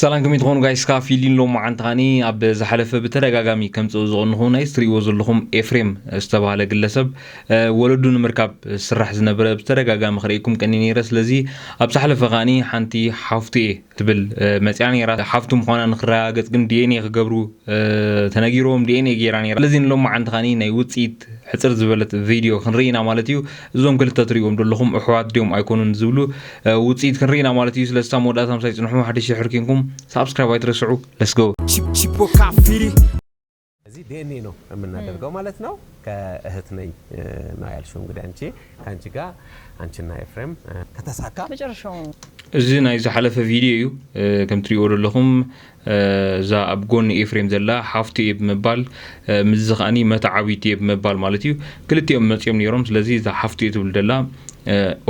سلام كم يدخون جايس كافيلين لهم عن تاني أب زحلفة بترجعامي كم تزغن هون يستري وصل لهم إفريم استبها على جلسب ولدون مركب سرح زنبرة بترجعام خريكم كنني رس لذي أب زحلفة غاني حنتي حفتي تبل يعني راس حفتم خانا نخراجت كن ديني خجبرو تناجيروم ديني جيراني لذين لهم عن تاني نيوتسيت حتر زبلت فيديو خنرينا مالتيو زوم كل تطريقهم دلهم أحوات ديوم أيكونون زولو وتسيت خنرينا مالتيو سلسة مودات هم سايت نحو حد يحركينكم سبسكرايب ويترسعوا let's go እዚህ ዲኤንኤ ነው የምናደርገው ማለት ነው ከእህት ነኝ ነው ያልሽው እንግዲህ አንቺ ጋር አንቺና ኤፍሬም ከተሳካ መጨረሻው እዚህ ናይ ዝሐለፈ ቪዲዮ እዩ ከም ትሪኦ ለኹም ዛ አብጎን ኤፍሬም ዘላ ሓፍቲ በመባል ምዝኻኒ መታዓዊቲ በመባል ማለት እዩ ክልቲኦም መጽዮም ነይሮም ስለዚህ ዛ ሓፍቲ ትብል ደላ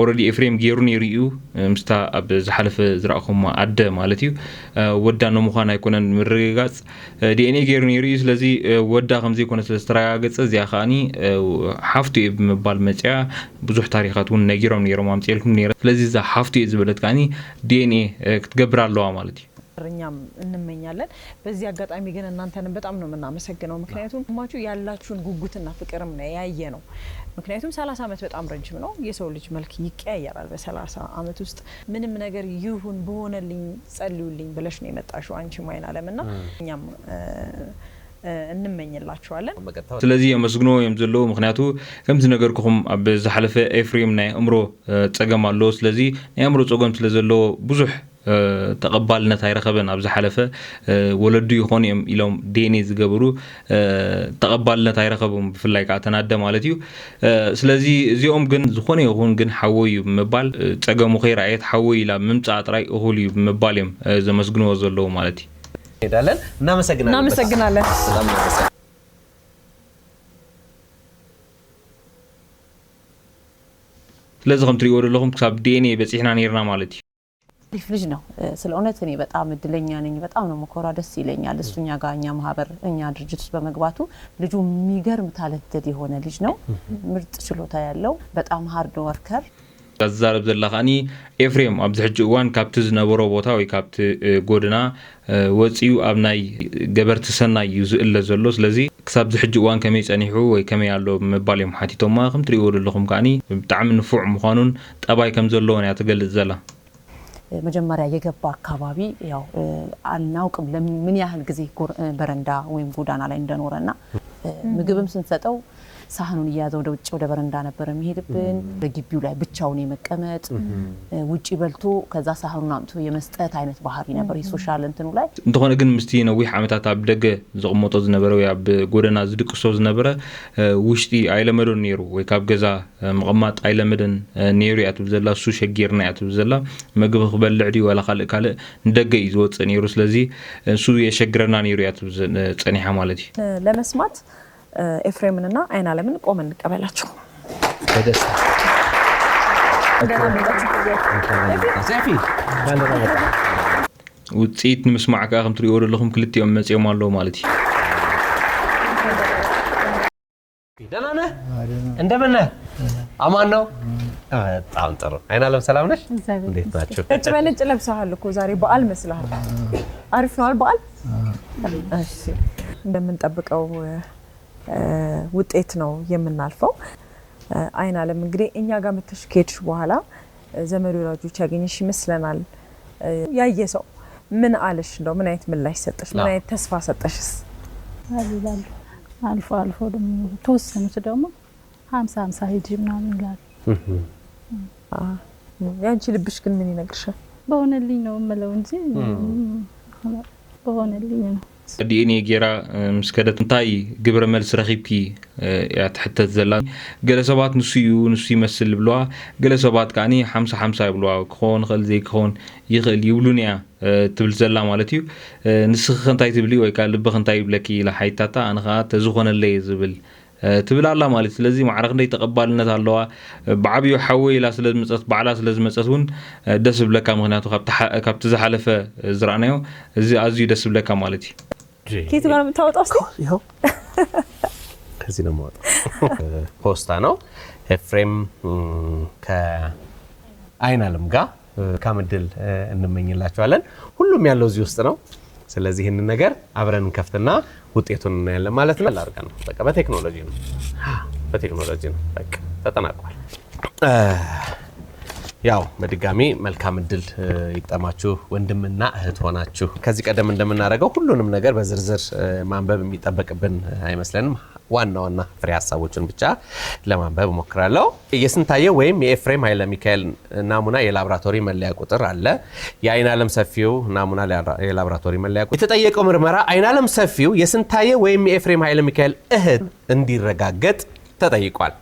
already ኤፍሬም ጌሩን ይሪኡ ምስታ አብ ዝሐለፈ ዝራእኹም አደ ማለት እዩ ወዳ ነው ምዃን አይኮነን ምርግጋጽ ዲኤንኤ ጌሩን ይሪኡ ስለዚህ ወዳ ከምዚ ኮነ ስለስተራጋገጸ እዚያ ኻኒ ሓፍቲ በመባል መጽያ ብዙሕ ታሪኻት ውን ነጊሮም ነይሮም አምጽልኩም ነይረ ስለዚህ ዛ ሓፍቲ ዝበለት ኻኒ ዲኤንኤ ክትገብር ኣለዋ ማለት እዩ እኛም እንመኛለን በዚህ አጋጣሚ ግን እናንተንም በጣም ነው የምናመሰግነው ምክንያቱም ማቹ ያላችሁን ጉጉትና ፍቅርም ነው ያየ ነው ምክንያቱም 30 አመት በጣም ረጅም ነው የሰው ልጅ መልክ ይቀያየራል በ30 አመት ውስጥ ምንም ነገር ይሁን በሆነልኝ ጸልዩልኝ ብለሽ ነው የመጣሽው አንቺ ማይና ለምና እኛም እንመኝላችኋለን ስለዚህ የመስግኖ የምዘለው ምክንያቱ ከምዝ ነገርኩም አብ ዝሐለፈ ኤፍሬም ናይ እምሮ ጸገም አሎ ስለዚህ ናይ እምሮ ጸገም ስለዘለው ብዙሕ ተቀባልነት አይረከበን አብዛ ሐለፈ ወለዱ ይሆን ኢሎም ዲኤንኤ ዝገብሩ ተቀባልነት አይረከቡም በፍላይ ካተናደ ማለት እዩ ስለዚህ እዚኦም ግን ዝኾነ ይሁን ግን ሓወዩ በመባል ጸገሙ ኸይር አይት ሓወይ ኢላ ምምጻ ጥራይ እሁል እዩ በመባልም ዘመስግኖ ዘለው ማለት እዩ ሄዳለን እናመሰግናለን በጣም እናመሰግናለን ስለዚህ ከም ትሪኦ ለኹም ካብ ዲኤንኤ በጽሕና ነርና ማለት እዩ ልጅ ነው ስለሆነት እኔ በጣም እድለኛ ነኝ በጣም ነው መኮራ ደስ ይለኛል እሱኛ ጋኛ ማህበር እኛ ድርጅት ውስጥ በመግባቱ ልጁ የሚገርም ታለንትድ የሆነ ልጅ ነው ምርጥ ችሎታ ያለው በጣም ሃርድ ወርከር ተዛረብ ዘላኻኒ ኤፍሬም አብ ዝሕጂ እዋን ካብቲ ዝነበሮ ቦታ ወይ ካብቲ ጎድና ወጽዩ ኣብ ናይ ገበርቲ ሰናይ እዩ ዝእለ ዘሎ ስለዚ ክሳብ ዝሕጂ እዋን ከመይ ጸኒሑ ወይ ከመይ ኣሎ ምባል እዮም ሓቲቶማ ከም ትሪኦ ዘለኹም ከዓኒ ብጣዕሚ ንፉዕ ምዃኑን ጠባይ ከም ዘለዎ ነው ያትገልጽ ዘላ መጀመሪያ የገባ አካባቢ ያው አናውቅም ለምን ያህል ጊዜ በረንዳ ወይም ጎዳና ላይ እንደኖረና ምግብም ስንሰጠው ሳህኑን ያዘው ወደ በረንዳ ነበር የሚሄድብን በግቢው ላይ ብቻውን የመቀመጥ ውጪ በልቶ ከዛ ሳህኑን አምጥቶ የመስጠት አይነት ባህሪ ነበር የሶሻል እንትኑ ላይ እንደሆነ ግን ምስቲ ነው ወይ ዓመታት አብ ደገ ዘቅሞጦ ዝነበረው ያ በጎዳና ዝድቅሶ ዝነበረ ውሽጢ አይለመዶን ነይሩ ወይ ካብ ገዛ መቀማጥ አይለመደን ነይሩ ያቱ ዘላ ሱ ሸጊርና ያቱ ዘላ ምግብ ክበልዕ ዲ ወላ ካለ እንደገ ይዝወጽ ነይሩ ስለዚህ ሱ የሸግረና ነይሩ ያቱ ጸኒሓ ማለት እዩ ለመስማት ኤፍሬምንና አይና ለምን ቆመን እንቀበላችሁ በደስታ ዛፊ ውጽኢት ንምስማዕካ ከም ትሪኦ ለኹም ክልቲኦም መጽዮም ኣለዎ ማለት እዩ ደህና ነህ እንደምን ነህ አማን ነው በጣም ጥሩ አይና ለም ሰላም ነሽ እንዴት ናችሁ እጭ ለብሰሃል እኮ ዛሬ በዓል መስለሃል አሪፍ ነው በዓል እሺ እንደምንጠብቀው ውጤት ነው የምናልፈው አይና ለም እንግዲህ እኛ ጋር መተሽከድሽ በኋላ ዘመዱ ወላጆች ያገኝሽ ይመስለናል ያየሰው ምን አለሽ እንደው ምን አይነት ምላሽ ሰጠሽ ምን አይነት ተስፋ ሰጠሽስ አልባል አልፎ ደግሞ ተወሰኑት ደግሞ 50 ሂጂ ምናምን ጋር ያንቺ ልብሽ ግን ምን ይነግርሻል በሆነልኝ ነው መለው እንጂ በሆነልኝ ነው ዲኤንኤ ጌራ ምስከደት እንታይ ግብረ መልስ ረኺብኪ ያ ተሕተት ዘላ ገለሰባት ንሱ ይመስል ብለዋ ገለሰባት ካኒ 50 ይብለዋ ክኾን ኸል ዘይ ክኾን ይኽእል ይብሉንያ ትብል ዘላ ማለት እዩ ንስኺ እንታይ ትብሊ ወይ ካ ልብኺ እንታይ ይብለኪ ለሓይታታ ኣንኻ ተዝኾነለይ ዝብል ትብል ኣላ ማለት ስለዚህ ማዕረኽ እንደይ ተቀባልነት ኣለዋ ብዓብዩ ሓወይ ኢላ ስለዝመፀት ባዕላ ስለዝመፀት ውን ደስ ብለካ ምክንያቱ ካብቲ ዝሓለፈ ዝረኣናዮ እዚ ኣዝዩ ደስ ብለካ ማለት እዩ ኬቱ ጋር የምታወጣው እስቲ ይኸው ከዚህ ነው የማወጣው ፖስታ ነው ኤፍሬም ከአይና ለም ጋር ካምድል እንመኝላችኋለን ሁሉም ያለው እዚህ ውስጥ ነው ስለዚህ ይሄንን ነገር አብረን እንከፍትና ውጤቱን እናያለን ማለት ነው ላርጋ ነው በቃ በቴክኖሎጂ ነው በቃ ተጠናቋል ያው በድጋሚ መልካም እድል ይጣማችሁ ወንድምና እህት ሆናችሁ ከዚህ ቀደም እንደምናደርገው ሁሉንም ነገር በዝርዝር ማንበብ የሚጠበቅብን አይመስለንም ዋና ፍሬ ሐሳቦችን ብቻ ለማንበብ ሞክራለሁ የስንታየው ወይም የኤፍሬም ኃይለ ሚካኤል ናሙና የላብራቶሪ መለያ ቁጥር አለ የአይን ዓለም ሰፊው ናሙና የላብራቶሪ መለያ ቁጥር የተጠየቀው ምርመራ አይን ዓለም ሰፊው የስንታየው ወይም የኤፍሬም ኃይለ ሚካኤል እህት እንዲረጋገጥ ተጠይቋል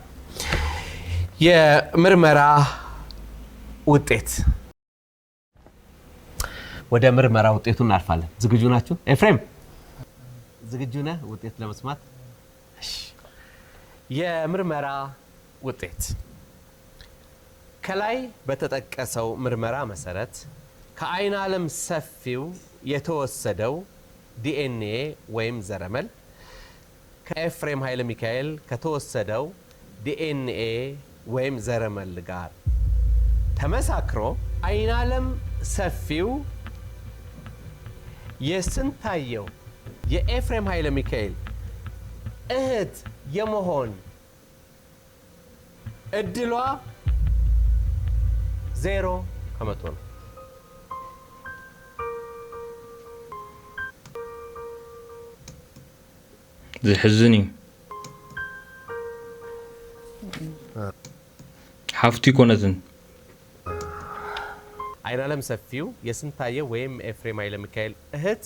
የምርመራ ውጤት ወደ ምርመራ ውጤቱ እናልፋለን ዝግጁ ናችሁ ኤፍሬም ዝግጁ ነህ ውጤት ለመስማት የምርመራ ውጤት ከላይ በተጠቀሰው ምርመራ መሰረት ከአይን ዓለም ሰፊው የተወሰደው ዲኤንኤ ወይም ዘረመል ከኤፍሬም ኃይለ ሚካኤል ከተወሰደው ዲኤንኤ ወይም ዘረመል ጋር ተመሳክሮ አይን ዓለም ሰፊው የስንታየው የኤፍሬም ኃይለ ሚካኤል እህት የመሆን እድሏ 0% ነው ዝሕዝን እዩ ሓፍቲ ኮነትን አይን ዓለም ሰፊው የስንታየው ወይም ኤፍሬም ኃይለ ሚካኤል እህት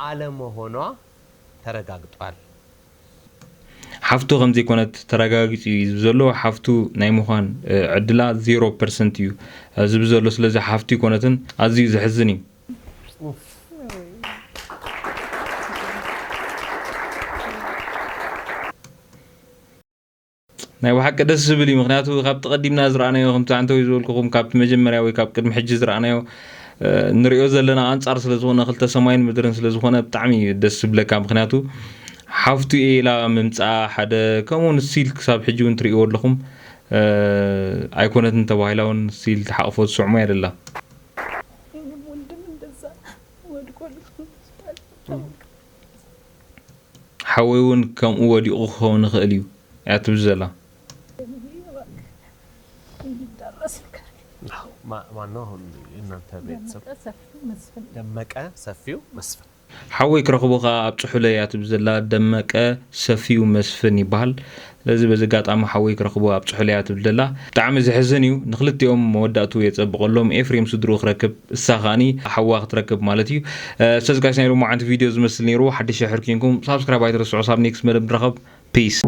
አለመሆኗ ተረጋግጧል ሓፍቱ ከምዚ ኮነት ተረጋጊጽ እዩ ዘሎ ሓፍቱ ናይ ምዃን ዕድላ 0% እዩ ዝብ ዘሎ ስለዚ ሓፍቲ ኮነትን ኣዝዩ ዝሕዝን እዩ ናይ ዋሓቀ ደስ ዝብል እዩ ምክንያቱ ካብ ተቀዲምና ዝረኣናዮ ከምቲ አንተው ዝብልኩም ካብ መጀመርያ ወይ ካብ ቅድሚ ሕጂ ዝረኣናዮ ንሪኦ ዘለና አንጻር ስለዝኾነ ክልተ ሰማይን ምድርን ስለዝኾነ ብጣዕሚ ደስ ዝብለካ ምክንያቱ ሓፍቱ ኢላ ምምፃ ሓደ ከምኡውን ሲል ክሳብ ሕጂ እውን ትሪእዎ ኣለኹም ኣይኮነትን ተባሂላ እውን ሲል ተሓቕፎ ዝስዕሞ አይደላ ሓወይ እውን ከምኡ ወዲቑ ክኸውን ይኽእል እዩ እያ ትብል ዘላ ማነው እናንተ ቤተሰብ ደመቀ ሰፊው መስፍን ሓወይ ክረኽቦኻ ኣብ ፅሑለ እያ ትብል ዘላ ደመቀ ሰፊው መስፍን ይበሃል ስለዚ በዚ ኣጋጣሚ ሓወይ ክረኽቦ ኣብ ፅሑለ እያ ትብል ዘላ ብጣዕሚ ዝሕዝን እዩ ንክልቲኦም መወዳእቱ የፀብቐሎም ኤፍሬም ስድሩ ክረክብ እሳ ኸኣኒ ሓዋ ክትረክብ ማለት እዩ ሰዝጋሽ ናይ ሎማዓንቲ ቪድዮ ዝመስል ነይሩ ሓድሽ ሕርኪንኩም ሳብስክራይብ ኣይትርስዑ ሳብ ኔክስት መደብ ንረኸብ ፒስ